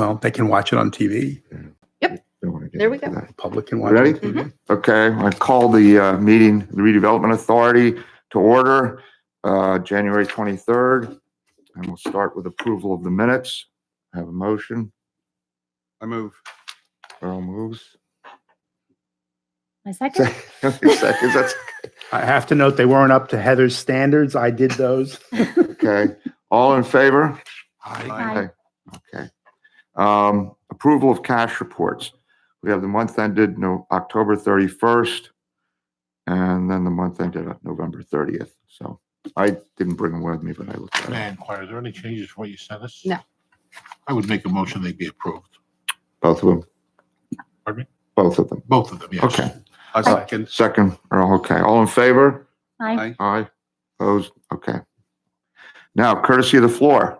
Well, they can watch it on TV. Yep. There we go. The public can watch Ready? it on TV. Okay, I call the meeting, the Redevelopment Authority to order, January 23rd. And we'll start with approval of the minutes. Have a motion. I move. Earl moves. My second. Seconds, that's I have to note they weren't up to Heather's standards. I did those. okay. All in favor? Aye. Okay. Approval of cash reports. We have the month ended October 31st, and then the month ended November 30th. So I didn't bring them with me, but I looked at May I it. inquire, is there any changes from what you sent us? No. I would make a motion they be approved. Both of them? Pardon me? Both of them. Both of them, yes. Okay. I second. Second, Earl, okay. All in favor? Aye. Aye. Opposed? Okay. Now, courtesy of the floor.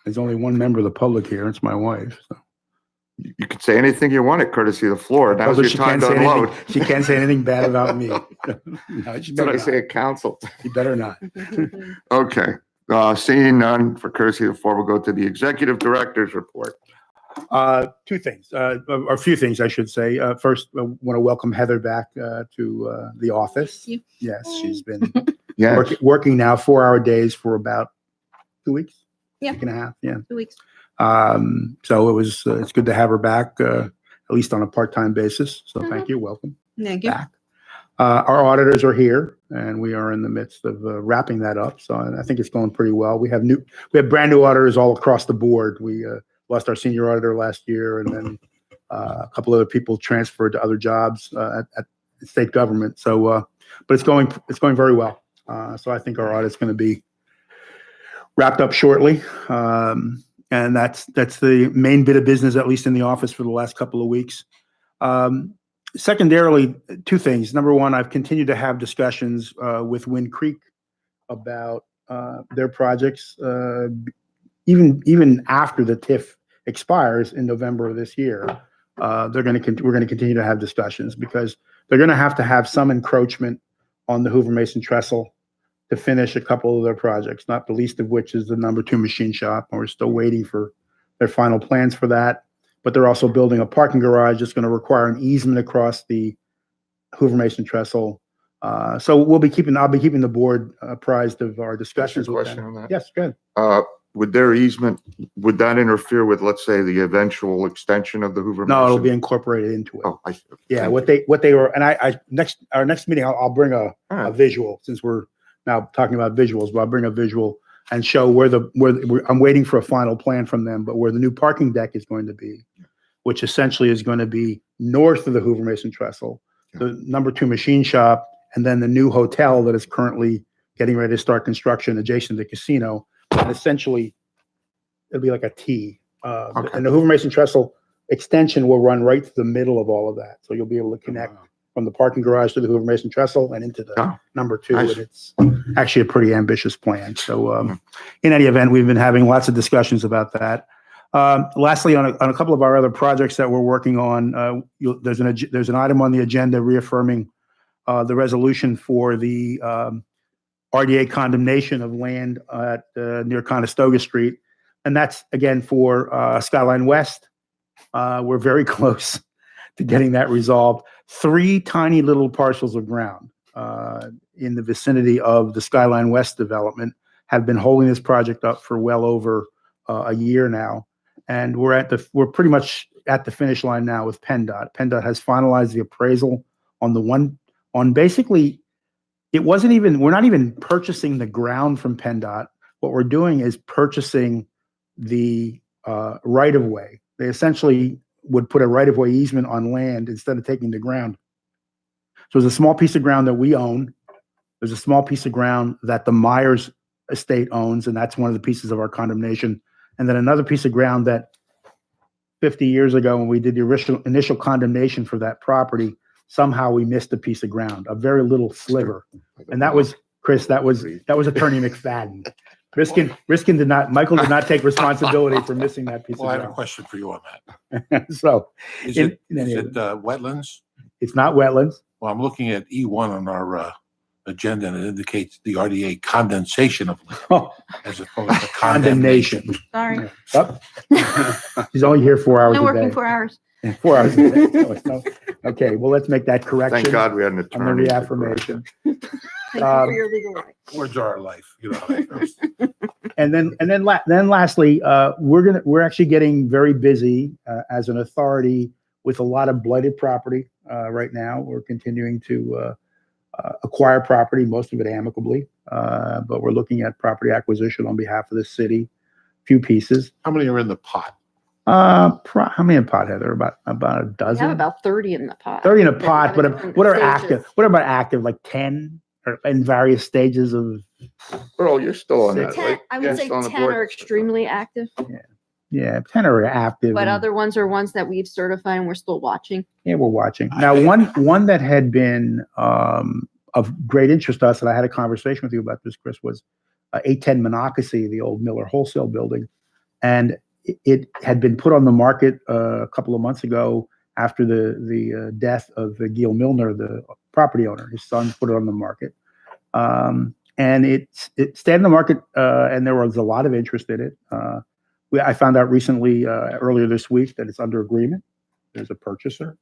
There's only one member of the public here. It's my wife. So. You can say anything you want at courtesy of the floor. Now's But your time to unload. she can't say anything bad about me. No, she That's what better I say not. at council. You better not. Okay. Seeing none, for courtesy of the floor, we'll go to the executive director's report. Two things, or a few things, I should say. First, I want to welcome Heather back to the office. Thank you. Yes, she's been Yes. working now 4-hour days for about 2 weeks. Yeah. Week and a half. Yeah. 2 weeks. So it's good to have her back, at least on a part-time basis. So thank you. Welcome Thank you. back. Our auditors are here, and we are in the midst of wrapping that up. So I think it's going pretty well. We have brand new auditors all across the board. We lost our senior auditor last year, and then a couple other people transferred to other jobs at state government. So, but it's going very well. So I think our audit's going to be wrapped up shortly. And that's the main bit of business, at least in the office, for the last couple of weeks. Secondarily, two things. Number one, I've continued to have discussions with Wind Creek about their projects, even after the TIF expires in November of this year. We're going to continue to have discussions because they're going to have some encroachment on the Hoover Mason Trestle to finish a couple of their projects, not the least of which is the number 2 machine shop. And we're still waiting for their final plans for that. But they're also building a parking garage that's going to require an easement across the Hoover Mason Trestle. So I'll be keeping the board apprised of our discussions with Question them. on that? Yes, good. Would their easement, would that interfere with, let's say, the eventual extension of the Hoover No, it'll Mason? be incorporated into it. Oh, I see. Yeah, Thank what they were, and our next meeting, I'll bring a right. visual, since we're now talking about visuals, but I'll bring a visual and show I'm waiting for a final plan from them, but where the new parking deck is going to be, which essentially is going to be north of the Hoover Mason Trestle, the number 2 machine shop, and then the new hotel that is currently getting ready to start construction adjacent to the casino. And essentially, it'll be like a T. Okay. And the Hoover Mason Trestle extension will run right to the middle of all of that. So you'll be able to connect from the parking garage to the Hoover Mason Trestle and into the number 2. Nice. And it's actually a pretty ambitious plan. So in any event, we've been having lots of discussions about that. Lastly, on a couple of our other projects that we're working on, there's an item on the agenda reaffirming the resolution for the RDA condemnation of land at near Conestoga Street. And that's, again, for Skyline West. We're very close to getting that resolved. 3 tiny little parcels of ground in the vicinity of the Skyline West development have been holding this project up for well over a year now. And we're pretty much at the finish line now with PennDOT. PennDOT has finalized the appraisal on basically, we're not even purchasing the ground from PennDOT. What we're doing is purchasing the right of way. They essentially would put a right of way easement on land instead of taking the ground. So there's a small piece of ground that we own. There's a small piece of ground that the Myers estate owns, and that's one of the pieces of our condemnation. And then another piece of ground that 50 years ago, when we did the initial condemnation for that property, somehow we missed a piece of ground, a very little sliver. And that was, Chris, that was Attorney McFadden. Michael did not take responsibility for missing that piece Well, I of have a ground. question for you on that. So Is In- it in any wetlands? it's not wetlands. Well, I'm looking at E1 on our agenda and it indicates the RDA condensation of liquor Oh, as opposed to condemnation. condemnation. Sorry. Oh. She's only here 4 hours No a working day. 4 hours. 4 hours a day. So it's no- Okay, well, let's make that correction. Thank God we had an On the attorney. to correct reaffirmation. Thank you for Um, your legal right. Words are our life, you know. how that goes. And then lastly, we're actually getting very busy as an authority with a lot of blighted property right now. We're continuing to acquire property, most of it amicably, but we're looking at property acquisition on behalf of the city, few pieces. How many are in the pot? How many in pot, Heather? About a We dozen? have about 30 in the pot. 30 in a that pot, have but different what are stages. active? What about active? Like 10 or in various stages of, Earl, you're still on that, 10, right? I You're would say still on the 10 board? are extremely active, 10 are active. but and- other ones are ones that we've certified and we're still watching. Yeah, we're watching. Now, one that had been of great interest to us, and I had a conversation with you about this, Chris, was 810 Monocacy, the old Miller wholesale building. And it had been put on the market a couple of months ago after the death of Gil Milner, the property owner. His son put it on the market. And it stayed in the market, and there was a lot of interest in it. I found out recently, earlier this week, that it's under agreement. There's a purchaser.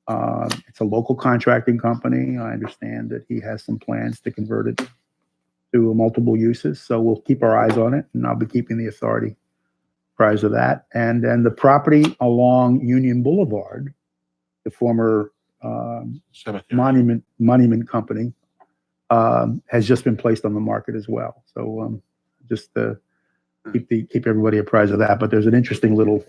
It's a local contracting company. I understand that he has some plans to convert it to multiple uses. So we'll keep our eyes on it, and I'll be keeping the authority apprised of that. And then the property along Union Boulevard, the former Cemetery. monument company, has just been placed on the market as well. So just keep everybody apprised of that. But there's an interesting little,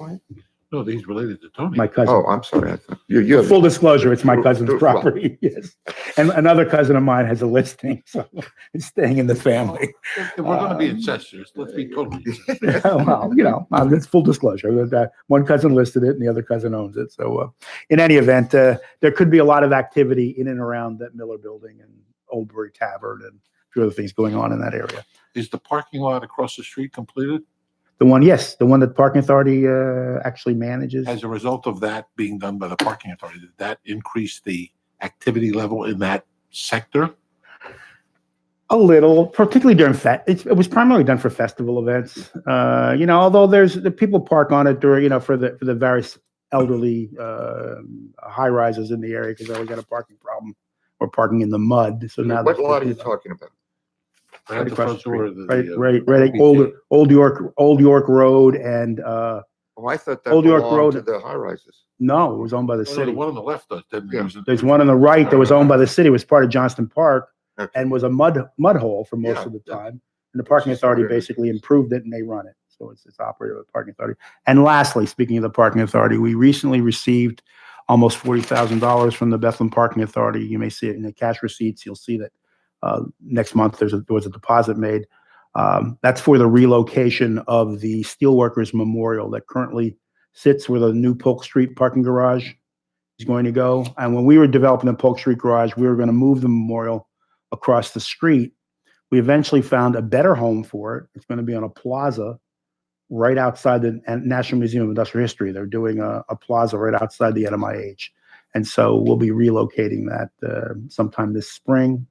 No, he's related to Tony. my cousin. Oh, I'm sorry. I thought- You have. Full disclosure, it's my cousin's Well- property, yes. And another cousin of mine has a listing, so it's staying in the family. If we're going to be incestuous, let's be totally incestuous. Well, it's full disclosure. That one cousin listed it and the other cousin owns it. So in any event, there could be a lot of activity in and around that Miller building and Oldbury Tavern and a few other things going on in that area. Is the parking lot across the street completed? The one that Parking Authority actually manages. As a result of that being done by the parking authority, did that increase the activity level in that sector? A little, particularly during it was primarily done for festival events. Although the people park on it during, for the various elderly high rises in the area because they always got a parking problem or parking in the mud. So now What lot are you talking about? Right at the across front door of the- right, Old York Road and Oh, I thought that Old York belonged Road. to the high rises. no, it was owned by the Oh, no, city. the one on the left does, didn't Yeah. use it. There's one on the right that was owned by the city, was part of Johnston Park Okay. and was a mud hole for most Yeah, of the yeah. time. And the parking Just authority started it. basically improved it and they run it. So it's operated by the parking authority. And lastly, speaking of the parking authority, we recently received almost $40,000 from the Bethlehem Parking Authority. You may see it in the cash receipts. You'll see that next month there was a deposit made. That's for the relocation of the Steelworkers Memorial that currently sits where the new Polk Street parking garage is going to go. And when we were developing the Polk Street garage, we were going to move the memorial across the street. We eventually found a better home for it. It's going to be on a plaza right outside the National Museum of Industrial History. They're doing a plaza right outside the NMIH. And so we'll be relocating that sometime this spring.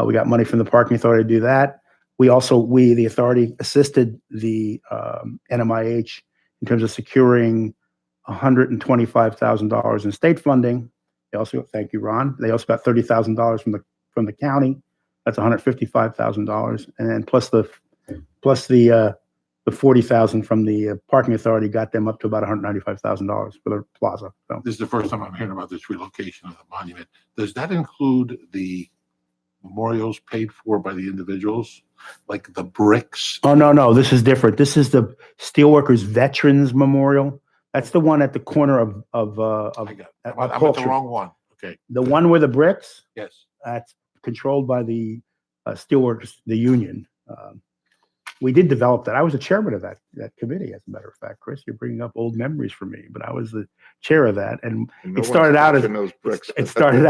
We got money from the parking authority to do that. The authority, assisted the NMIH in terms of securing $125,000 in state funding. They also, thank you, Ron. They also got $30,000 from the county. That's $155,000, and then plus the $40,000 from the parking authority got them up to about $195,000 for the plaza. So This is the first time I'm hearing about this relocation of the monument. Does that include the memorials paid for by the individuals, like the bricks? oh no, this is different. This is the Steelworkers Veterans Memorial. That's the one at the corner of I got it. I'm at the Culture. wrong one. Okay. The one where the bricks. Yes. That's controlled by the Steelworkers, the union. We did develop that. I was the chairman of that committee, as a matter of fact. Chris, you're bringing up old memories for me, but I was the chair of that, and And no It started one's out as- touching those bricks. it started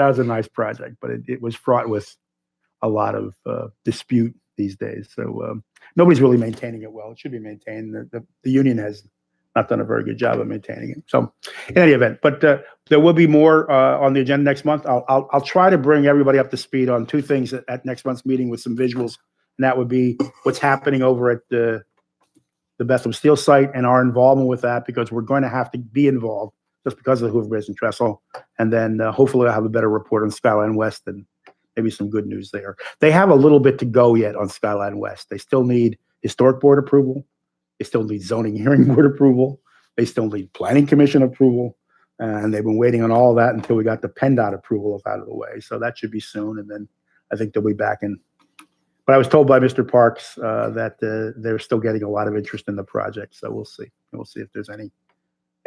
out as a nice project, but it was fraught with a lot of dispute these days. So nobody's really maintaining it well. It should be maintained. The union has not done a very good job of maintaining it. So in any event, but there will be more on the agenda next month. I'll try to bring everybody up to speed on two things at next month's meeting with some visuals. And that would be what's happening over at the Bethlehem Steel site and our involvement with that, because we're going to have to be involved just because of the Hoover Bridge and Trestle. And then hopefully I'll have a better report on Skyline West and maybe some good news there. They have a little bit to go yet on Skyline West. They still need historic board approval. They still need zoning hearing board approval. They still need planning commission approval. And they've been waiting on all of that until we got the PennDOT approval out of the way. So that should be soon. And then I think they'll be back in. But I was told by Mr. Parks that they're still getting a lot of interest in the project. So we'll see. We'll see if there's any,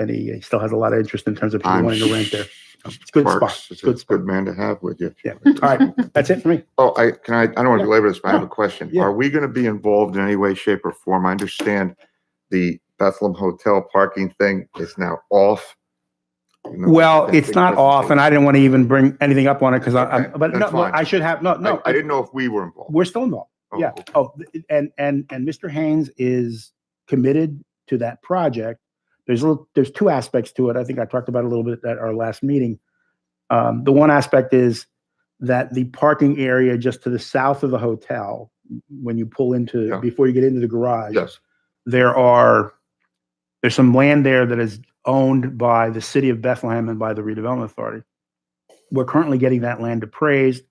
he still has a lot of interest in terms of people wanting to rent there. It's a good spot. Parks is a Good spot. good man to have with you. Yeah. All right. That's it for me. Oh, I don't want to belabor this, but I have a question. Yeah. Are we going to be involved in any way, shape, or form? I understand the Bethlehem Hotel parking thing is now off. You know, Well, that it's big not off, and presentation. I didn't want to even bring anything up on it because Okay, but that's no, fine. I should have, no. I didn't know if we were involved. We're still involved. Oh, Yeah. okay. Oh, and Mr. Haynes is committed to that project. There's two aspects to it. I think I talked about it a little bit at our last meeting. The one aspect is that the parking area just to the south of the hotel, when you pull into, Yeah. before you get into the garage, Yes. there's some land there that is owned by the city of Bethlehem and by the redevelopment authority. We're currently getting that land appraised,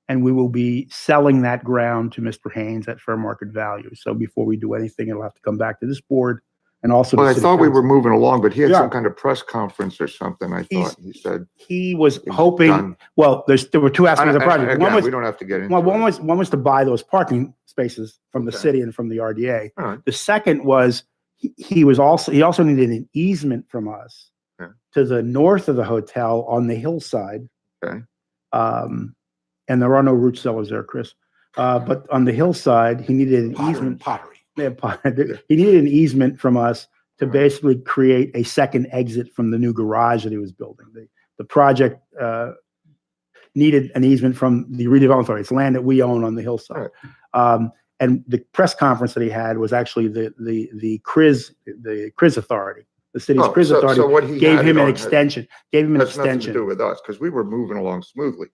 and we will be selling that ground to Mr. Haynes at fair market value. So before we do anything, it'll have to come back to this board and also. Well, the I city thought we council. were moving along, but he had Yeah. some kind of press conference or something. I He's- thought he said. He was it was hoping, done. well, there were two aspects of the project. One Again, was, we don't have to get into well, one it. was to buy those parking spaces from the Okay. city and from the RDA. All right. The second was he also needed an easement from us Okay. to the north of the hotel on the hillside. Okay. And there are no root cellars there, Chris. But on the hillside, he needed an easement. Pottery. He needed an easement from us to Right. basically create a second exit from the new garage that he was building. The project needed an easement from the redevelopment authority. It's land that we own on the hillside. And the press conference that he had was actually the CRIZ authority, the city's Oh, CRIZ so authority what he gave had him it an on extension, gave him an has nothing to do extension. with us because we were moving along smoothly.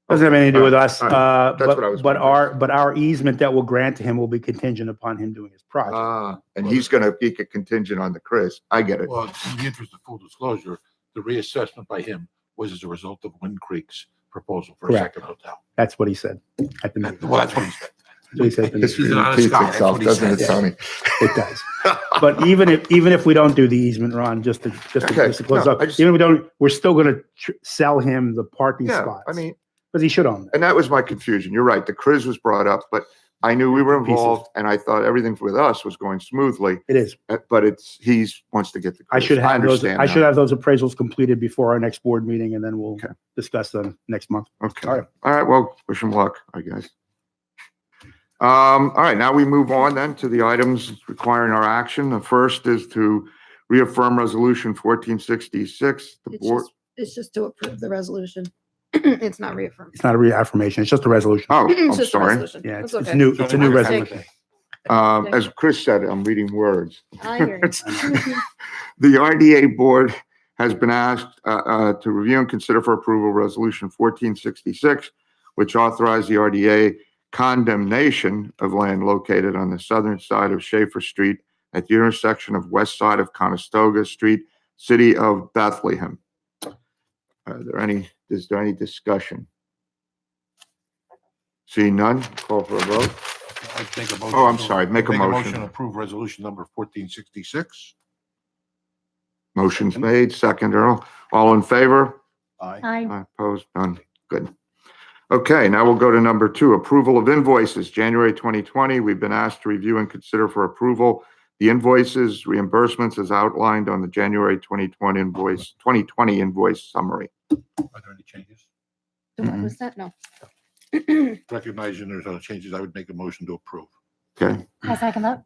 Doesn't have anything to do with us, All right. That's what I was but wondering. our easement that we'll grant to him will be contingent upon him doing his project. And he's going to be a contingent on the Chris. I get it. Well, in the interest of full disclosure, the reassessment by him was as a result of Wind Creek's proposal for a Correct. second hotel. That's what he said at the meeting. Well, that's what he said. That's what he said at the This meeting. He's an honest repeats guy. That's itself, what he doesn't it, said. Tony? It does. But even if we don't do the easement, Ron, just to Okay. close No, up, I just- even if we don't, we're still going to sell him the parking Yeah, spots. I mean, because he should own them. and that was my confusion. You're right. The Chris was brought up, but I knew we were Pieces. involved and I thought everything with us was going smoothly, It is. but he's wants to get the I Chris. should have those. understand I now. should have those appraisals completed before our next board meeting, and then we'll Okay. discuss them next month. Okay. All right. All right. Well, wish him luck, I guess. All right. Now we move on then to the items requiring our action. The first is to reaffirm resolution 1466. The board. It's just to approve the resolution. It's not reaffirmed. It's not a reaffirmation. It's just a resolution. Oh, I'm It's just a sorry. resolution. Yeah, That's it's okay. new. It's a new Only one resolution. second. As Chris said, I'm reading words. I hear you. The RDA board has been asked to review and consider for approval Resolution 1466, which authorized the RDA condemnation of land located on the southern side of Schaefer Street at the intersection of west side of Conestoga Street, city of Bethlehem. Is there any discussion? Seeing none, call for a vote. I'd make a motion. Oh, I'm sorry, make a to motion. approve resolution number 1466. Motion's made, second, Earl. All in favor? Aye. Aye, opposed? None. Good. Okay, now we'll go to number 2, approval of invoices, January 2020. We've been asked to review and consider for approval the invoices, reimbursements as outlined on the January 2020 invoice summary. Are there any changes? What was that? No. Recognizing there's no changes, I would make a motion to approve. Okay, I'll second that.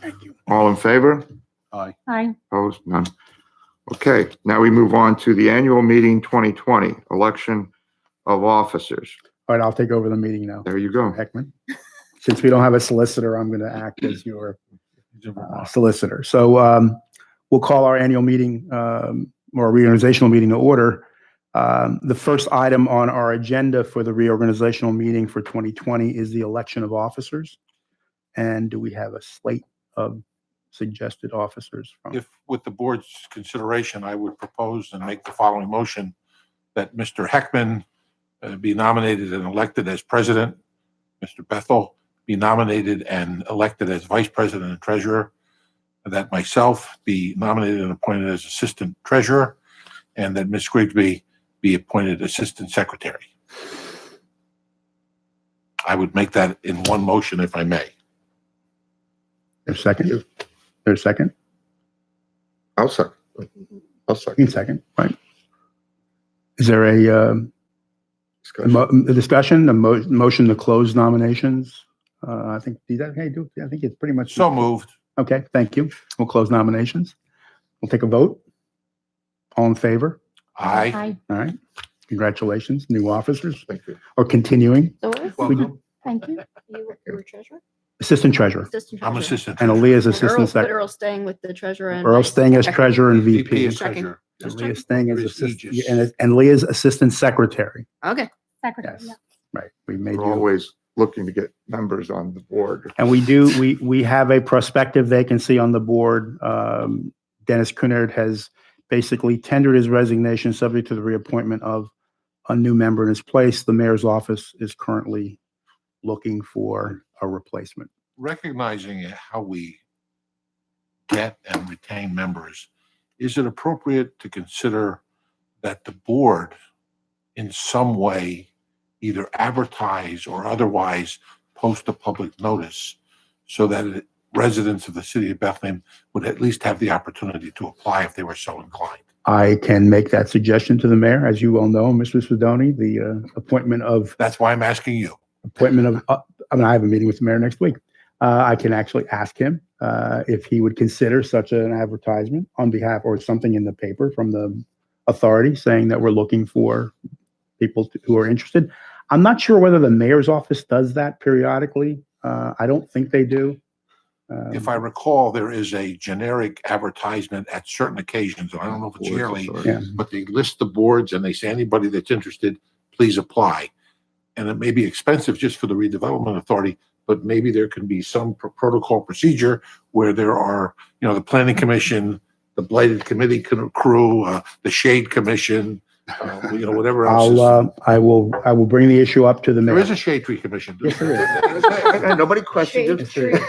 Thank you. all in favor? Aye. Aye. Opposed? None. Okay, now we move on to the annual meeting 2020, election of officers. All right, I'll take over the meeting now. There you go. Heckman. Since we don't have a solicitor, I'm going to act as your solicitor. So we'll call our annual meeting or reorganizational meeting to order. The first item on our agenda for the reorganizational meeting for 2020 is the election of officers. And do we have a slate of suggested officers? If, with the board's consideration, I would propose and make the following motion that Mr. Heckman be nominated and elected as president, Mr. Bethel be nominated and elected as vice president and treasurer, and that myself be nominated and appointed as assistant treasurer, and that Ms. Grigsby be appointed assistant secretary. I would make that in one motion if I may. There's a second? There's a second? I'll second. I'll second. Second, right. Is there a discussion, a motion to close nominations? I think, I think it's pretty much. So moved. Okay, thank you. We'll close nominations. We'll take a vote. All in favor? Aye. All right. Congratulations, new officers, Thank you. or continuing. Doris, Welcome. Thank you. you were treasurer? Assistant treasurer. Assistant I'm treasurer. assistant. And treasurer. Aaliyah's And assistant But secretary. Earl staying with the treasurer and. Earl vice- staying as Okay. treasurer and VP VP. and Second. treasurer. And Just Leah checking. staying as Chris assistant, Aegis. and Leah's assistant secretary. Okay, Secretary, Yes. yeah. Right. We made We're you. always looking to get members on the board. And we have a prospective vacancy on the board. Dennis Cunard has basically tendered his resignation subject to the reappointment of a new member in his place. The mayor's office is currently looking for a replacement. Recognizing how we get and retain members, is it appropriate to consider that the board in some way either advertise or otherwise post a public notice so that residents of the city of Bethlehem would at least have the opportunity to apply if they were so inclined? I can make that suggestion to the mayor. As you well know, Mr. Sidoni, the appointment of, That's why I'm asking you. I have a meeting with the mayor next week. I can actually ask him if he would consider such an advertisement on behalf or something in the paper from the authority saying that we're looking for people who are interested. I'm not sure whether the mayor's office does that periodically. I don't think they do. If I recall, there is a generic advertisement at certain occasions, and I don't know if it's yearly, Yeah. but they list the boards and they say, anybody that's interested, please apply. And it may be expensive just for the redevelopment authority, but maybe there can be some protocol procedure where there are, the planning commission, the blighted committee crew, the shade commission, whatever else. I will bring the issue up to the There mayor. is a shade tree commission. Yes, there is. Nobody questioned Shade it. tree.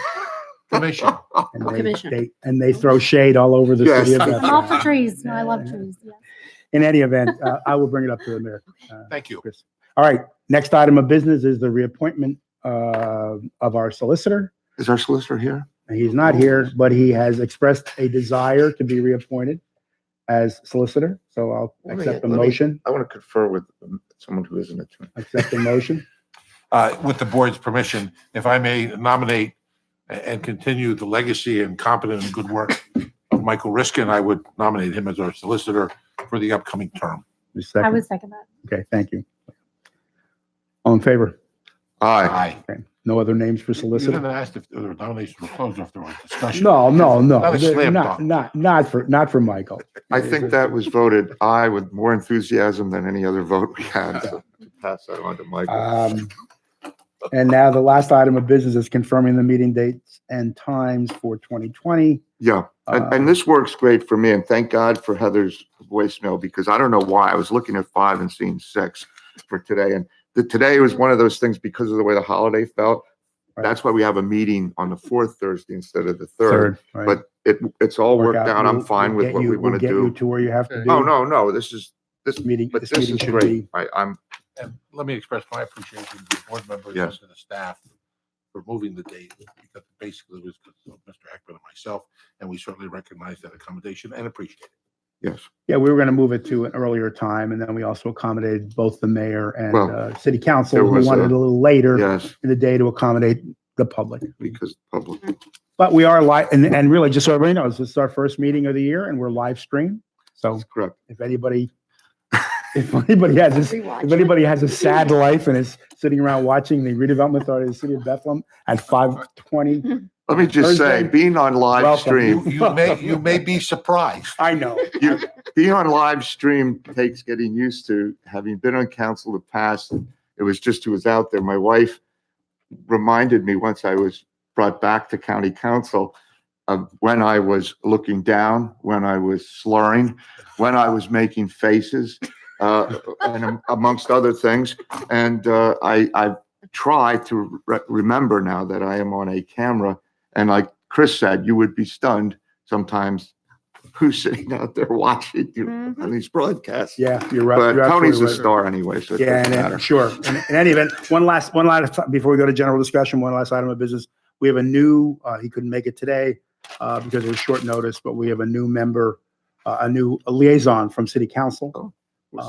Commission. And they- Commission. they throw shade all over the Yes. city of I'm Bethlehem. all for trees. No, I love trees. Yeah. In any event, I will bring it up to the mayor. Thank you. Chris. All right, next item of business is the reappointment of our solicitor. Is our solicitor here? He's not here, but he has expressed a desire to be reappointed as solicitor. So I'll accept the motion. I want to confer with someone who is an attorney. Accept the motion. With the board's permission, if I may nominate and continue the legacy and competent and good work of Michael Riskin, I would nominate him as our solicitor for the upcoming term. Just a second. I would second that. Okay, thank you. All in favor? Aye. Okay. No other names for You solicitor? didn't ask if the nominations were closed or if there was discussion. No. Not a slam dunk. Not for Michael. I think that was voted aye with more enthusiasm than any other vote we had. So pass that on to Michael. And now the last item of business is confirming the meeting dates and times for 2020. Yeah, and this works great for me, and thank God for Heather's voicemail, because I don't know why. I was looking at 5 and seeing 6 for today, and today was one of those things because of the way the holiday felt. Right. That's why we have a meeting on the 4th Thursday instead of the 3rd. Right. But it's all Work worked out. I'm We'll- fine we'll with get what you- we want we'll to get you do. to where you have to be. Oh, no, this Meeting, but this this meeting is should great. be. I'm And let me express my appreciation to the board members Yes. and to the staff for moving the date, because basically it was because of Mr. Heckman and myself, and we certainly recognize that accommodation and appreciate it. yes. Yeah, we were going to move it to an earlier time, and then we also accommodated both the mayor and Well, city council, there who was wanted a- a little later Yes, in the day to accommodate the public. because public. But we are live, and really, just so everybody knows, this is our first meeting of the year, and we're live stream. So That's correct. if anybody has a sad life and is sitting around watching the redevelopment authority of the city of Bethlehem at 5:20 Let me just say, Thursday? being on live Welcome. stream, You may be surprised. I know. being on live stream takes getting used to. Having been on council in the past, it was just who was out there. My wife reminded me once I was brought back to county council of when I was looking down, when I was slurring, when I was making faces, and amongst other things. And I try to remember now that I am on a camera. And like Chris said, you would be stunned sometimes who's sitting out there watching you on these broadcasts. Yeah, you're right. But You're Tony's absolutely a right. star anyway, so it Yeah, doesn't and matter. sure. In any event, one last before we go to general discussion, one last item of business. We have a new, he couldn't make it today because it was short notice, but we have a new member, a liaison from city council.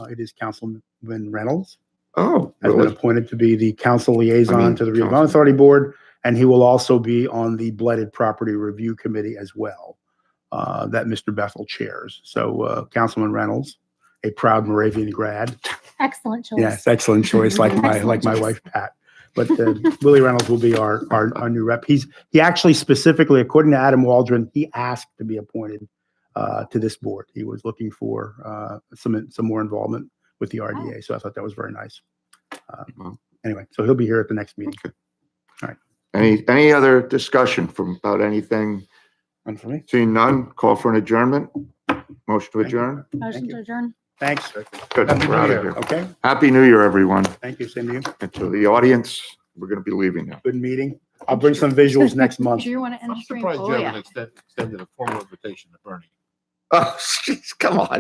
It is Councilman Reynolds. Oh, Has been really? appointed to be the council liaison to the council. redevelopment authority board, and he will also be on the blighted property review committee as well, that Mr. Bethel chairs. So Councilman Reynolds, a proud Moravian grad. Excellent choice. Yes, excellent choice, like my Excellent choice. wife Pat. But Willie Reynolds will be our new rep. He actually specifically, according to Adam Waldron, he asked to be appointed to this board. He was looking for some more involvement with the RDA. So I thought that was very nice. Anyway, so he'll be here at the next meeting. Any other discussion about anything? One for me. Seeing none, call for an adjournment. Motion to Thank you. adjourn. Motion to adjourn. Thanks. Good, Happy we're New out Year. of here. Okay. Happy New Year, everyone. Thank you. Same to you. And to the audience, we're going to be leaving now. Good meeting. I'll bring some visuals next month. Do you want to I'm end stream? surprised Oh, you yeah. haven't extended a formal invitation to Bernie. Oh, jeez, come on.